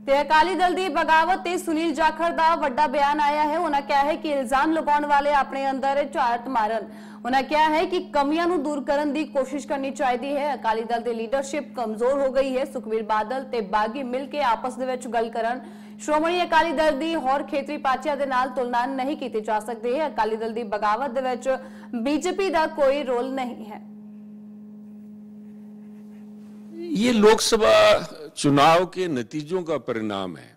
ਤੇ ਅਕਾਲੀ ਦਲ ਦੀ ਬਗਾਵਤ ਤੇ ਸੁਨੀਲ ਜਾਖੜ ਦਾ ਵੱਡਾ ਬਿਆਨ ਆਇਆ ਹੈ। ਉਹਨਾਂ ਕਿਹਾ ਹੈ ਕਿ ਇਲਜ਼ਾਮ ਲਗਾਉਣ ਵਾਲੇ ਆਪਣੇ ਅੰਦਰ ਝਾਤ ਮਾਰਨ। ਉਹਨਾਂ ਕਿਹਾ ਹੈ ਕਿ ਕਮੀਆਂ ਨੂੰ ਦੂਰ ਕਰਨ ਦੀ ਕੋਸ਼ਿਸ਼ ਕਰਨੀ ਚਾਹੀਦੀ ਹੈ। ਅਕਾਲੀ ਦਲ ਦੀ ਲੀਡਰਸ਼ਿਪ ਕਮਜ਼ੋਰ ਹੋ ਗਈ ਹੈ। ਸੁਖਬੀਰ ਬਾਦਲ ਤੇ ਬਾਗੀ ਮਿਲ ਕੇ ਆਪਸ ਦੇ ਵਿੱਚ ਗੱਲ ਕਰਨ। ਸ਼੍ਰੋਮਣੀ ਅਕਾਲੀ ਦਲ ਦੀ ਹੋਰ ਖੇਤਰੀ ਪਾਰਟੀਆਂ ਦੇ ਨਾਲ ਤੁਲਨਾ ਨਹੀਂ ਕੀਤੀ ਜਾ ਸਕਦੀ ਹੈ। ਅਕਾਲੀ ਦਲ ਦੀ ਬਗਾਵਤ ਦੇ ਵਿੱਚ बीजेपी ਦਾ कोई रोल नहीं है। ये लोकसभा चुनाव के नतीजों का परिणाम है।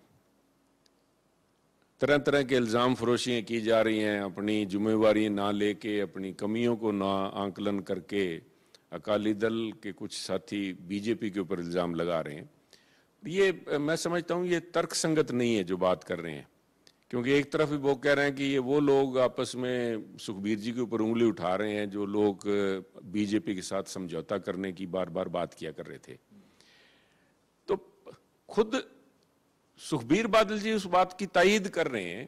तरह तरह के इल्जाम फरोशियां की जा रही हैं, अपनी जिम्मेवारी ना लेके, अपनी कमियों को ना आंकलन करके अकाली दल के कुछ साथी बीजेपी के ऊपर इल्जाम लगा रहे हैं। ये मैं समझता हूं ये तर्कसंगत नहीं है जो बात कर रहे हैं, क्योंकि एक तरफ भी वो कह रहे हैं कि ये वो लोग आपस में सुखबीर जी के ऊपर उंगली उठा रहे हैं जो लोग बीजेपी के साथ समझौता करने की बार बार बात किया कर रहे थे। तो खुद सुखबीर बादल जी उस बात की तायीद कर रहे हैं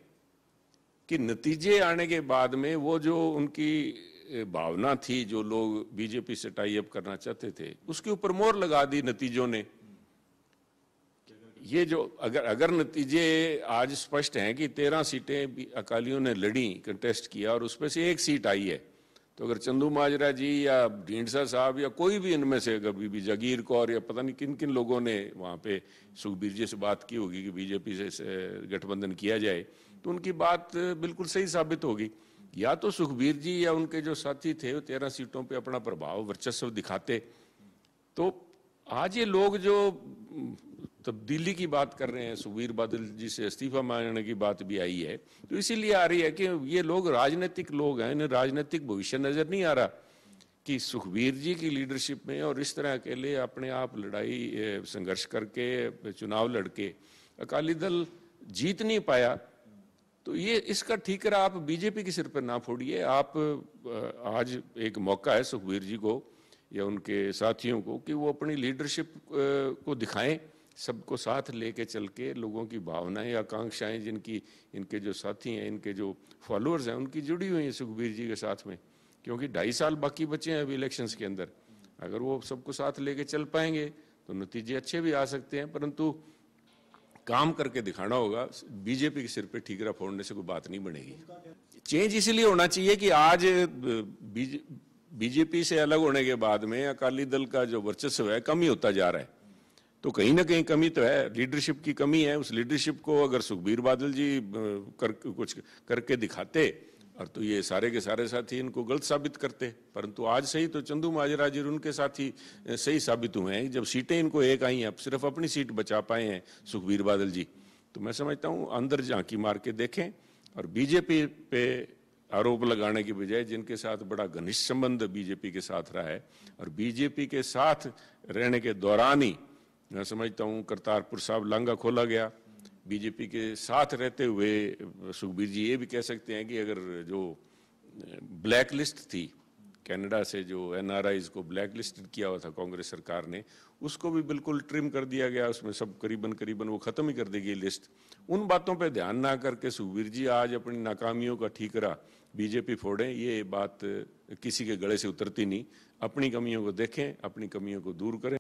कि नतीजे आने के बाद में वो जो उनकी भावना थी, जो लोग बीजेपी से टाई अप करना चाहते थे, उसके ऊपर मोहर लगा दी नतीजों ने। ये जो अगर नतीजे आज स्पष्ट हैं कि 13 सीटें अकालियों ने लड़ी, कंटेस्ट किया और उसमें से एक सीट आई है, तो अगर चंदू माजरा जी या ढींडसा साहब या कोई भी इनमें से, कभी भी जागीर कौर या पता नहीं किन किन लोगों ने वहाँ पे सुखबीर जी से बात की होगी कि बीजेपी से गठबंधन किया जाए, तो उनकी बात बिल्कुल सही साबित होगी। या तो सुखबीर जी या उनके जो साथी थे वो 13 सीटों पर अपना प्रभाव वर्चस्व दिखाते। तो आज ये लोग जो तब्दीली की बात कर रहे हैं, सुखबीर बादल जी से इस्तीफा मांगने की बात भी आई है, तो इसीलिए आ रही है कि ये लोग राजनीतिक लोग हैं, इन्हें राजनीतिक भविष्य नजर नहीं आ रहा कि सुखबीर जी की लीडरशिप में और इस तरह अकेले अपने आप लड़ाई संघर्ष करके चुनाव लड़के अकाली दल जीत नहीं पाया। तो ये इसका ठीकरा आप बीजेपी के सिर पर ना फोड़िए। आप आज एक मौका है सुखबीर जी को या उनके साथियों को कि वो अपनी लीडरशिप को दिखाएं, सबको साथ लेके चल के लोगों की भावनाएं, आकांक्षाएं, जिनकी इनके जो साथी हैं, इनके जो फॉलोअर्स हैं, उनकी जुड़ी हुई हैं सुखबीर जी के साथ में, क्योंकि 2.5 साल बाकी बचे हैं अभी इलेक्शंस के अंदर। अगर वो सबको साथ लेके चल पाएंगे तो नतीजे अच्छे भी आ सकते हैं, परंतु काम करके दिखाना होगा। बीजेपी के सिर पे ठीकरा फोड़ने से कोई बात नहीं बनेगी। चेंज इसलिए होना चाहिए कि आज बीजेपी से अलग होने के बाद में अकाली दल का जो वर्चस्व है कम ही होता जा रहा है। तो कहीं ना कहीं कमी तो है, लीडरशिप की कमी है। उस लीडरशिप को अगर सुखबीर बादल जी कुछ करके दिखाते और तो ये सारे के सारे साथी इनको गलत साबित करते, परंतु आज सही तो चंदू माजरा जी उनके साथी सही साबित हुए हैं। जब सीटें इनको एक आई हैं, सिर्फ अपनी सीट बचा पाए हैं सुखबीर बादल जी, तो मैं समझता हूँ अंदर झांकी मार के देखें और बीजेपी पे आरोप लगाने की बजाय जिनके साथ बड़ा घनिष्ठ संबंध बीजेपी के साथ रहा है और बीजेपी के साथ रहने के दौरान ही मैं समझता हूँ करतारपुर साहब लांघा खोला गया। बीजेपी के साथ रहते हुए सुखबीर जी ये भी कह सकते हैं कि अगर जो ब्लैक लिस्ट थी, कनाडा से जो NRIs को ब्लैक लिस्ट किया हुआ था कांग्रेस सरकार ने, उसको भी बिल्कुल ट्रिम कर दिया गया। उसमें सब करीबन वो खत्म ही कर देगी लिस्ट। उन बातों पे ध्यान ना करके सुखबीर जी आज अपनी नाकामियों का ठीकरा बीजेपी फोड़े, ये बात किसी के गले से उतरती नहीं। अपनी कमियों को देखें, अपनी कमियों को दूर करें।